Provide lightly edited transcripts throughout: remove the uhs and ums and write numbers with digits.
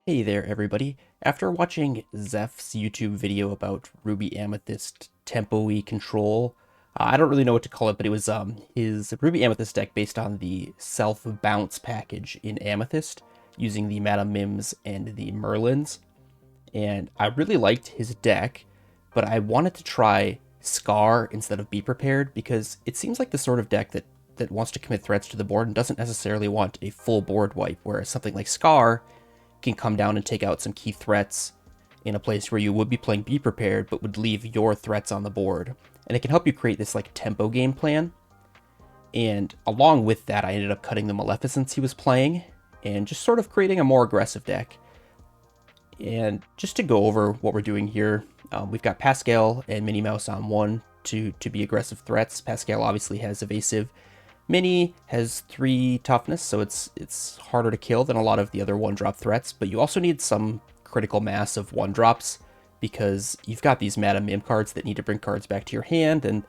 Hey there, everybody. After watching Zeph's YouTube video about Ruby Amethyst tempo-y control, I don't really know what to call it, but it was his Ruby Amethyst deck based on the self-bounce package in Amethyst, using the Madame Mims and the Merlins. And I really liked his deck, but I wanted to try Scar instead of Be Prepared, because it seems like the sort of deck that wants to commit threats to the board and doesn't necessarily want a full board wipe, whereas something like Scar can come down and take out some key threats in a place where you would be playing Be Prepared, but would leave your threats on the board. And it can help you create this like tempo game plan. And along with that, I ended up cutting the Maleficents he was playing and just sort of creating a more aggressive deck. And just to go over what we're doing here, we've got Pascal and Minnie Mouse on one to be aggressive threats. Pascal obviously has evasive. Minnie has 3 toughness, so it's harder to kill than a lot of the other 1-drop threats, but you also need some critical mass of 1-drops because you've got these Madame Mim cards that need to bring cards back to your hand, and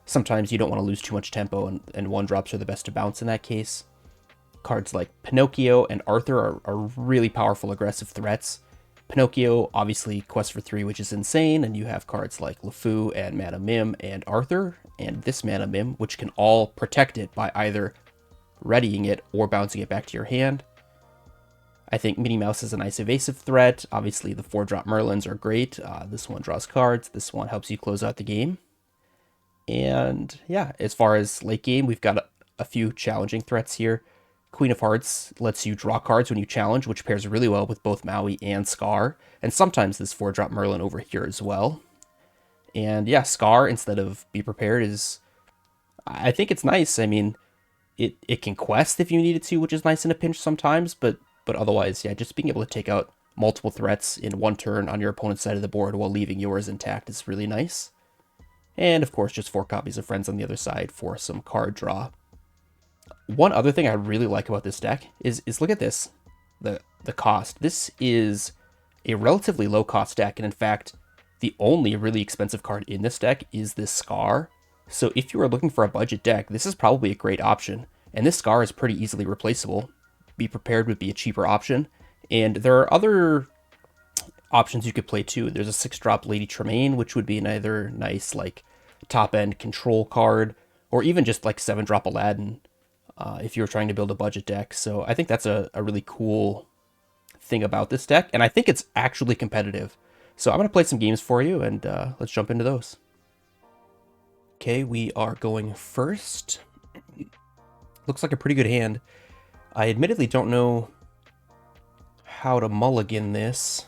sometimes you don't want to lose too much tempo, and 1-drops are the best to bounce in that case. Cards like Pinocchio and Arthur are really powerful aggressive threats. Pinocchio, obviously, Quest for 3, which is insane, and you have cards like LeFou and Madame Mim and Arthur, and this Madame Mim, which can all protect it by either readying it or bouncing it back to your hand. I think Minnie Mouse is a nice evasive threat. Obviously, the 4-drop Merlins are great. This one draws cards. This one helps you close out the game. And yeah, as far as late game, we've got a few challenging threats here. Queen of Hearts lets you draw cards when you challenge, which pairs really well with both Maui and Scar, and sometimes this 4-drop Merlin over here as well. And yeah, Scar instead of Be Prepared is, I think it's nice. I mean, it can quest if you need it to, which is nice in a pinch sometimes, but otherwise, yeah, just being able to take out multiple threats in one turn on your opponent's side of the board while leaving yours intact is really nice. And of course, just 4 copies of Friends on the other side for some card draw. One other thing I really like about this deck is look at this, the cost. This is a relatively low cost deck, and in fact, the only really expensive card in this deck is this Scar. So if you are looking for a budget deck, this is probably a great option. And this Scar is pretty easily replaceable. Be Prepared would be a cheaper option. And there are other options you could play too. There's a 6-drop Lady Tremaine, which would be another nice like top end control card, or even just like 7-drop Aladdin if you were trying to build a budget deck. So I think that's a really cool thing about this deck, and I think it's actually competitive. So I'm going to play some games for you, and let's jump into those. Okay, we are going first. Looks like a pretty good hand. I admittedly don't know how to mulligan this.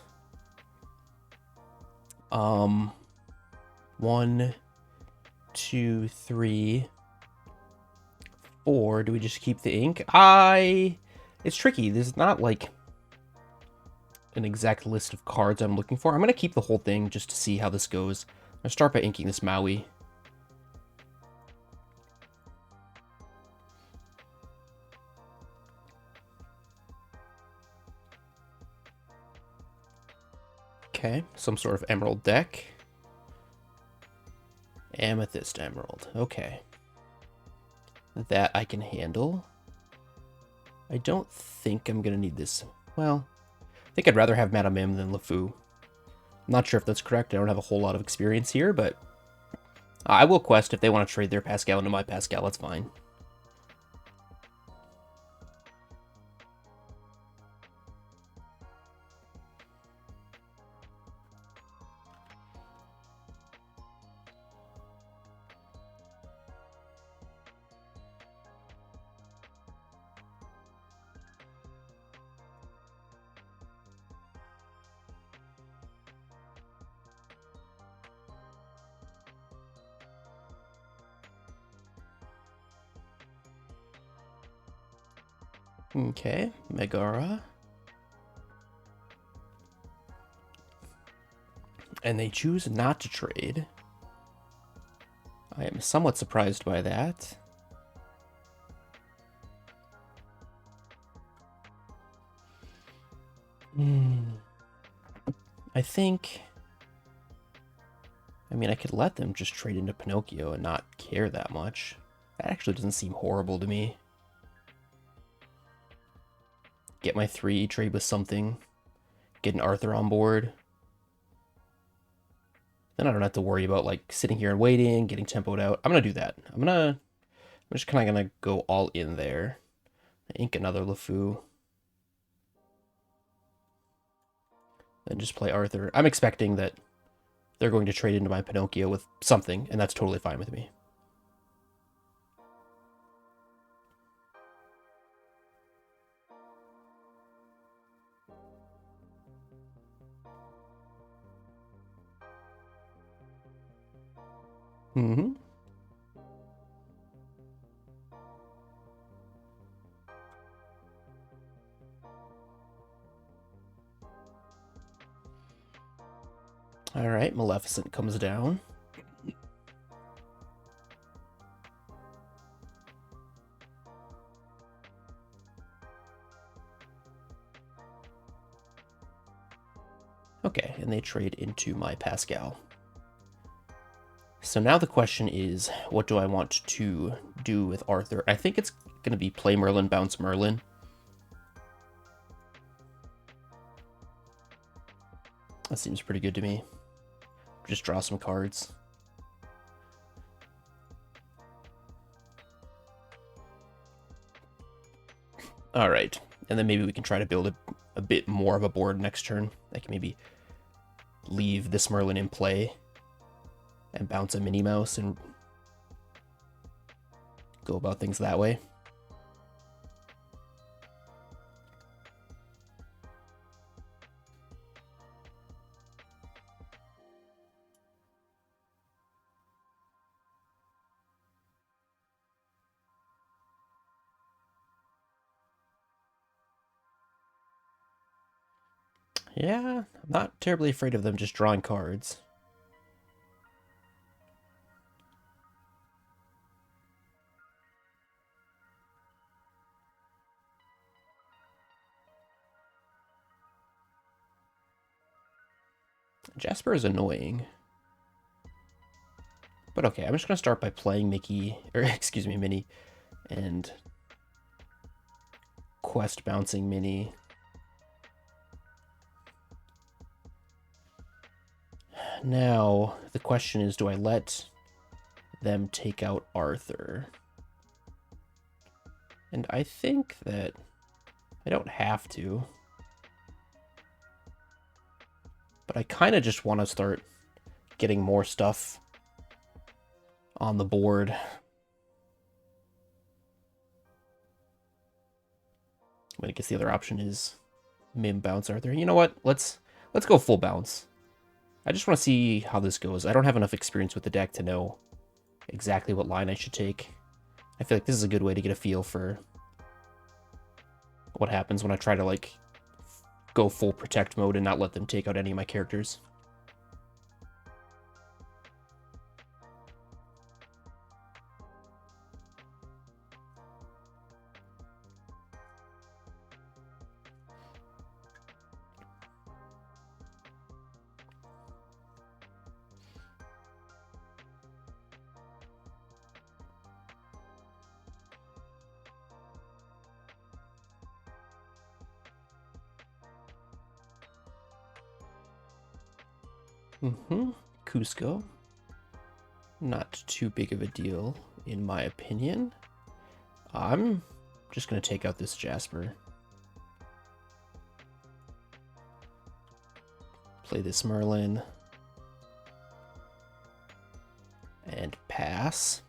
1, 2, 3, 4. Do we just keep the ink? It's tricky. There's not like an exact list of cards I'm looking for. I'm going to keep the whole thing just to see how this goes. I'm going to start by inking this Maui. Okay, some sort of emerald deck. Amethyst emerald. Okay. That I can handle. I don't think I'm going to need this. Well, I think I'd rather have Madame Mim than LeFou. I'm not sure if that's correct. I don't have a whole lot of experience here, but I will quest if they want to trade their Pascal into my Pascal. That's fine. Okay, Megara. And they choose not to trade. I am somewhat surprised by that. I think... I mean, I could let them just trade into Pinocchio and not care that much. That actually doesn't seem horrible to me. Get my 3, trade with something. getting Arthur on board. Then I don't have to worry about like sitting here and waiting, getting tempoed out. I'm gonna do that. I'm just kind of gonna go all in there. Ink another LeFou. Then just play Arthur. I'm expecting that they're going to trade into my Pinocchio with something, and that's totally fine with me. Mm-hmm. All right, Maleficent comes down. Okay, and they trade into my Pascal. So now the question is, what do I want to do with Arthur? I think it's going to be play Merlin, bounce Merlin. That seems pretty good to me. Just draw some cards. All right, and then maybe we can try to build a bit more of a board next turn. I can maybe leave this Merlin in play and bounce a Minnie Mouse and go about things that way. Yeah, I'm not terribly afraid of them just drawing cards. Jasper is annoying. But okay, I'm just going to start by playing Mickey, or excuse me, Minnie, and quest bouncing Minnie. Now, the question is, do I let them take out Arthur? And I think that I don't have to. But I kind of just want to start getting more stuff on the board. I guess the other option is Mim bounce Arthur. You know what? Let's go full bounce. I just want to see how this goes. I don't have enough experience with the deck to know exactly what line I should take. I feel like this is a good way to get a feel for what happens when I try to like go full protect mode and not let them take out any of my characters. Cusco. Not too big of a deal, in my opinion. I'm just going to take out this Jasper. Play this Merlin. And pass.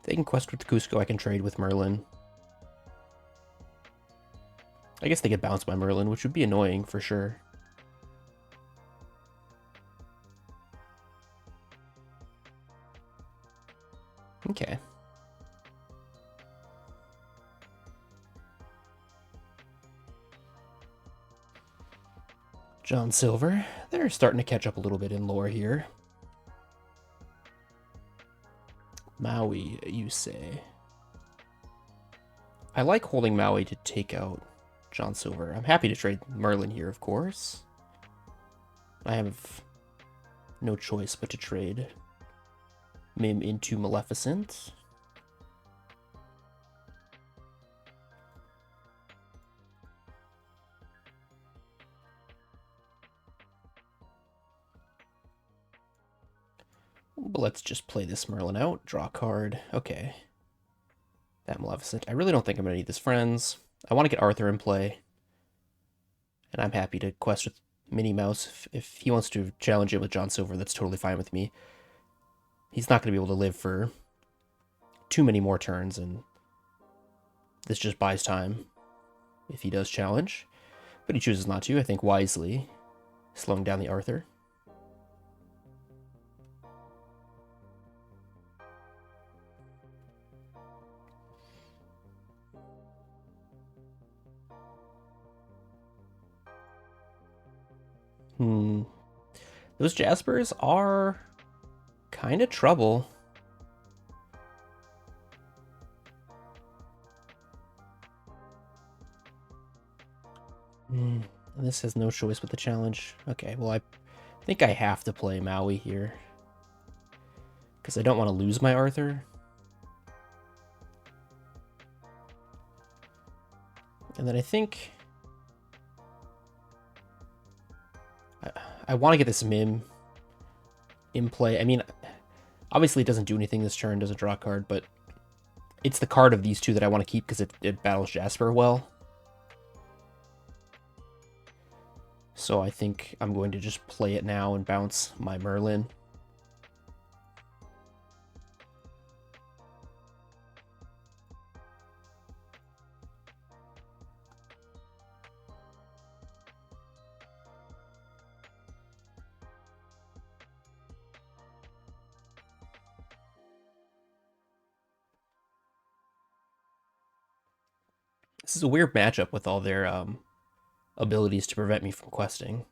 They can quest with Cusco, I can trade with Merlin. I guess they get bounced by Merlin, which would be annoying for sure. Okay. John Silver. They're starting to catch up a little bit in lore here. Maui, you say. I like holding Maui to take out John Silver. I'm happy to trade Merlin here, of course. I have no choice but to trade Mim into Maleficent. But let's just play this Merlin out. Draw a card. Okay. That Maleficent. I really don't think I'm going to need this friends. I want to get Arthur in play. And I'm happy to quest with Minnie Mouse. If he wants to challenge it with John Silver, that's totally fine with me. He's not going to be able to live for too many more turns, and this just buys time if he does challenge. But he chooses not to, I think wisely, slowing down the Arthur. Those Jaspers are kind of trouble. This has no choice but the challenge. Okay, well, I think I have to play Maui here, because I don't want to lose my Arthur. And then I think I want to get this Mim in play. I mean, obviously it doesn't do anything this turn, doesn't draw a card, but it's the card of these two that I want to keep because it battles Jasper well. So I think I'm going to just play it now and bounce my Merlin. This is a weird matchup with all their abilities to prevent me from questing.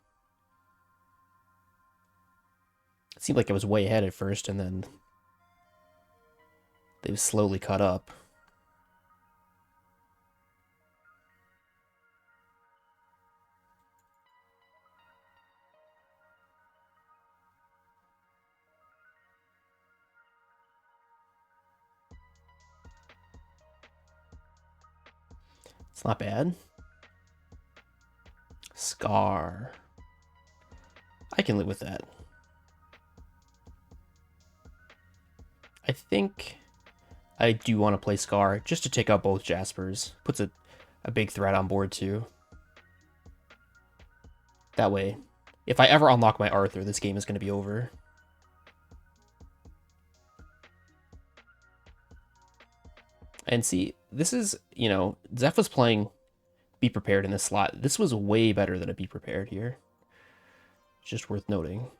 It seemed like I was way ahead at first, and then they've slowly caught up. It's not bad. Scar. I can live with that. I think I do want to play Scar just to take out both Jaspers. Puts a big threat on board too. That way, if I ever unlock my Arthur, this game is going to be over. And see, this is, you know, Zeph was playing Be Prepared in this slot. This was way better than a Be Prepared here. It's just worth noting.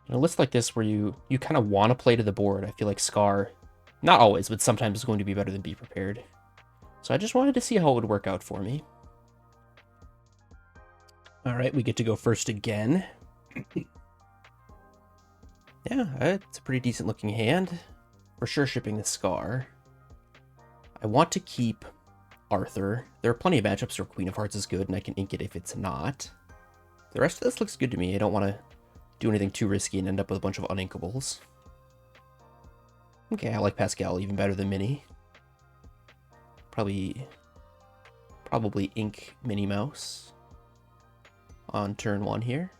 In a list like this where you kind of want to play to the board, I feel like Scar, not always, but sometimes is going to be better than Be Prepared. So I just wanted to see how it would work out for me. All right, we get to go first again. Yeah, it's a pretty decent looking hand. For sure shipping the Scar. I want to keep Arthur. There are plenty of matchups where Queen of Hearts is good and I can ink it if it's not. The rest of this looks good to me. I don't want to do anything too risky and end up with a bunch of uninkables. Okay, I like Pascal even better than Minnie. Probably ink Minnie Mouse on turn 1 here.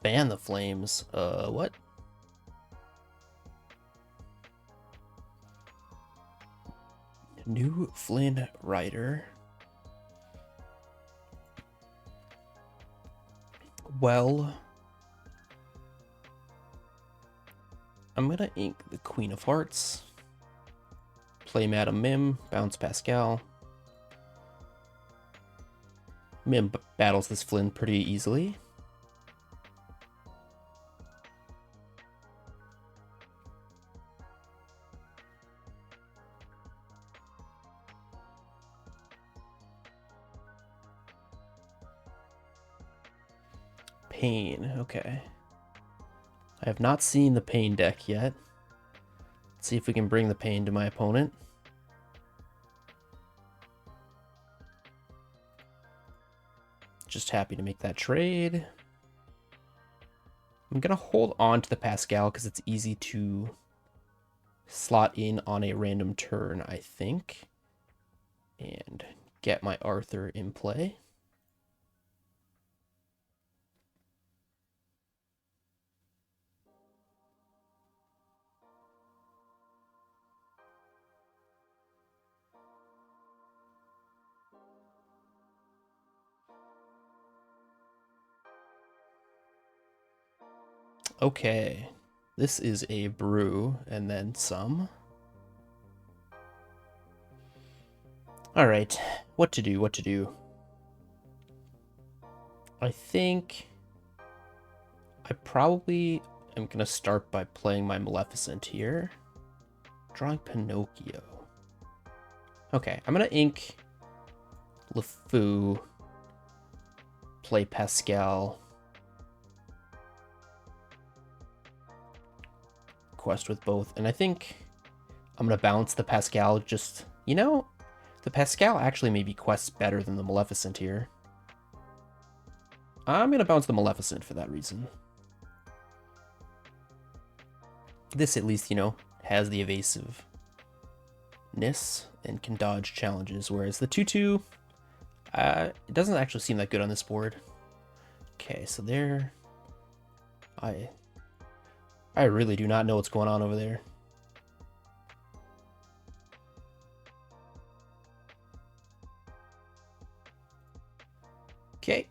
Fan the flames. What? New Flynn Rider. Well, I'm gonna ink the Queen of Hearts. Play Madame Mim, bounce Pascal. Mim battles this Flynn pretty easily. Pain, okay. I have not seen the Pain deck yet. Let's see if we can bring the Pain to my opponent. Just happy to make that trade. I'm gonna hold on to the Pascal because it's easy to slot in on a random turn, I think. And get my Arthur in play. Okay, this is a brew and then some. All right, what to do? I think I probably am gonna start by playing my Maleficent here. Drawing Pinocchio. Okay, I'm gonna ink LeFou, play Pascal, quest with both, and I think I'm gonna bounce the Pascal. Just, you know, the Pascal actually maybe quests better than the Maleficent here. I'm gonna bounce the Maleficent for that reason. This at least, you know, has the evasiveness and can dodge challenges, whereas the 2/2, it doesn't actually seem that good on this board. Okay, so there, I really do not know what's going on over there. Okay.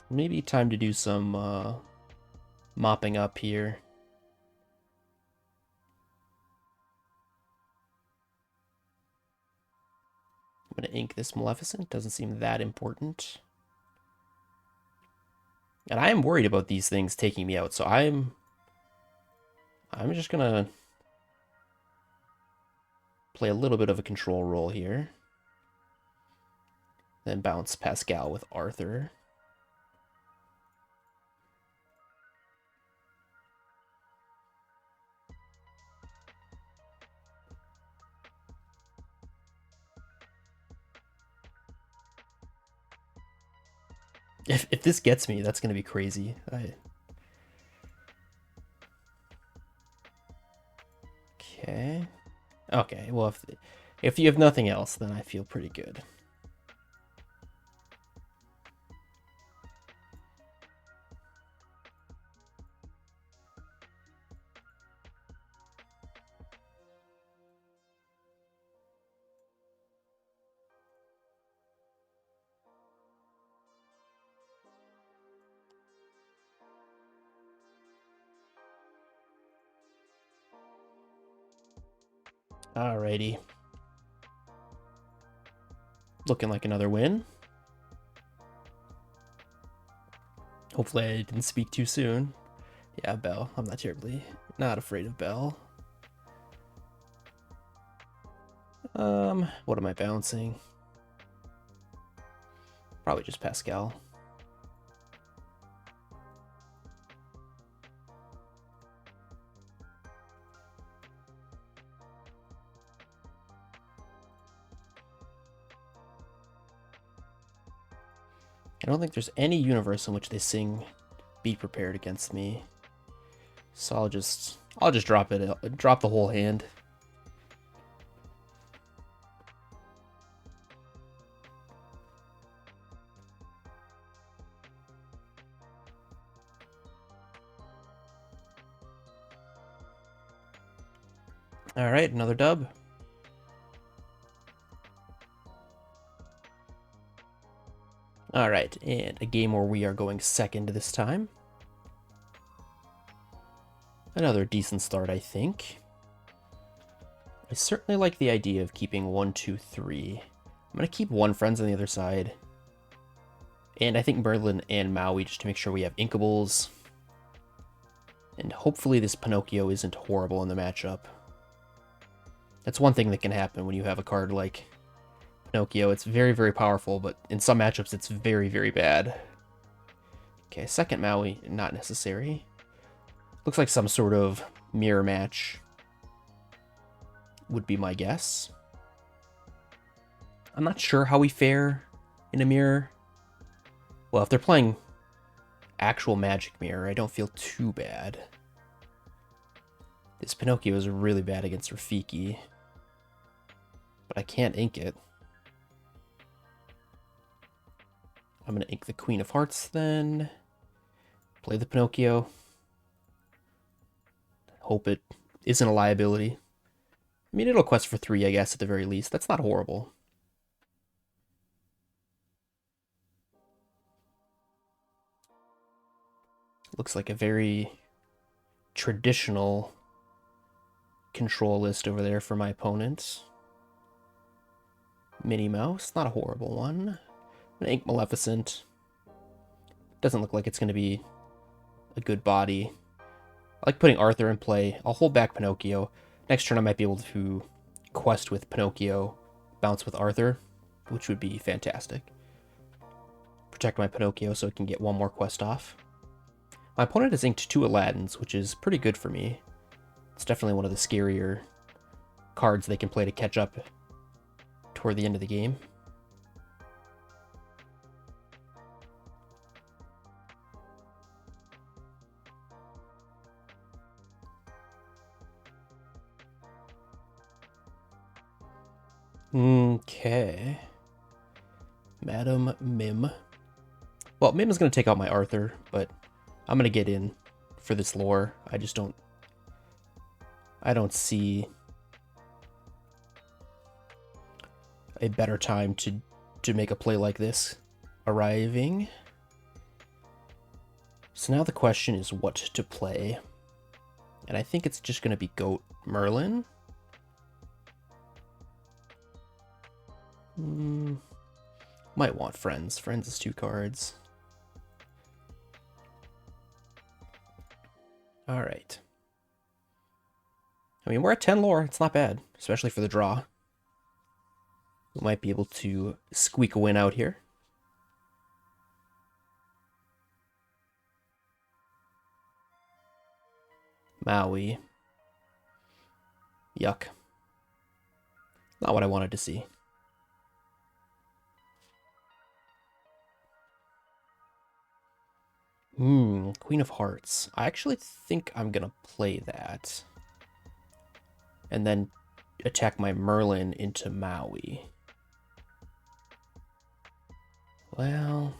Maybe time to do some mopping up here. I'm gonna ink this Maleficent. Doesn't seem that important. And I am worried about these things taking me out, so I'm just gonna play a little bit of a control role here. Then bounce Pascal with Arthur. If this gets me, that's gonna be crazy. Okay. Okay, well, if you have nothing else, then I feel pretty good. Alrighty. Looking like another win. Hopefully I didn't speak too soon. Yeah, Belle. I'm not afraid of Belle. What am I bouncing? Probably just Pascal. I don't think there's any universe in which they sing "Be Prepared" against me. So I'll just drop it. Drop the whole hand. All right, another dub. All right, and a game where we are going second this time. Another decent start, I think. I certainly like the idea of keeping 1, 2, 3. I'm going to keep one friends on the other side. And I think Merlin and Maui just to make sure we have inkables. And hopefully this Pinocchio isn't horrible in the matchup. That's one thing that can happen when you have a card like Pinocchio. It's very, very powerful, but in some matchups it's very, very bad. Okay, second Maui, not necessary. Looks like some sort of mirror match would be my guess. I'm not sure how we fare in a mirror. Well, if they're playing actual Magic Mirror, I don't feel too bad. This Pinocchio is really bad against Rafiki, but I can't ink it. I'm going to ink the Queen of Hearts then. Play the Pinocchio. Hope it isn't a liability. I mean, it'll quest for 3, I guess, at the very least. That's not horrible. Looks like a very traditional control list over there for my opponents. Minnie Mouse, not a horrible one. I'm gonna ink Maleficent. Doesn't look like it's gonna be a good body. I like putting Arthur in play. I'll hold back Pinocchio. Next turn I might be able to quest with Pinocchio, bounce with Arthur, which would be fantastic. Protect my Pinocchio so it can get one more quest off. My opponent has inked 2 Aladdins, which is pretty good for me. It's definitely one of the scarier cards they can play to catch up toward the end of the game. Okay. Madam Mim. Well, Mim is going to take out my Arthur, but I'm going to get in for this lore. I don't see a better time to make a play like this arriving. So now the question is what to play. And I think it's just going to be Goat Merlin. Might want Friends. Friends is 2 cards. Alright. I mean, we're at 10 lore. It's not bad, especially for the draw. We might be able to squeak a win out here. Maui. Yuck. Not what I wanted to see. Queen of Hearts. I actually think I'm gonna play that. And then attack my Merlin into Maui. Well,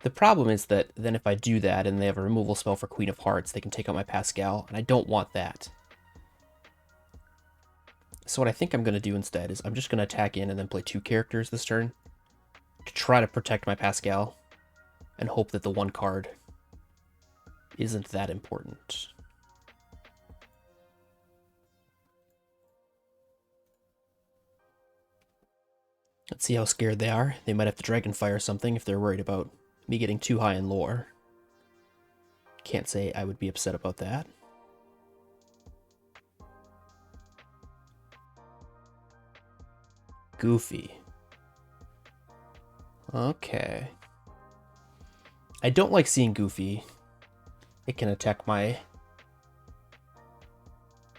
the problem is that then if I do that and they have a removal spell for Queen of Hearts, they can take out my Pascal, and I don't want that. So what I think I'm going to do instead is I'm just going to attack in and then play 2 characters this turn to try to protect my Pascal and hope that the 1 card isn't that important. Let's see how scared they are. They might have to Dragonfire something if they're worried about me getting too high in lore. Can't say I would be upset about that. Goofy. Okay. I don't like seeing Goofy. It can attack my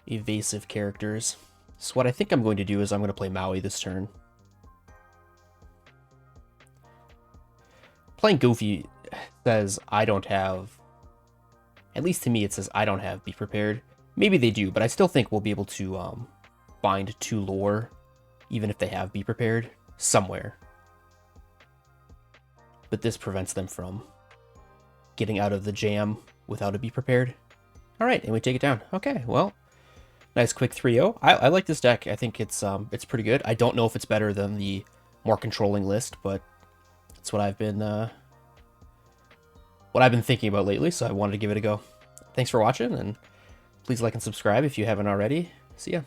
evasive characters. So what I think I'm going to do is I'm going to play Maui this turn. Playing Goofy says I don't have, at least to me it says I don't have Be Prepared. Maybe they do, but I still think we'll be able to bind 2 lore, even if they have Be Prepared, somewhere. But this prevents them from getting out of the jam without a Be Prepared. Alright, and we take it down. Okay, well, nice quick 3-0. I like this deck. I think it's pretty good. I don't know if it's better than the more controlling list, but it's what I've been thinking about lately, so I wanted to give it a go. Thanks for watching, and please like and subscribe if you haven't already. See ya.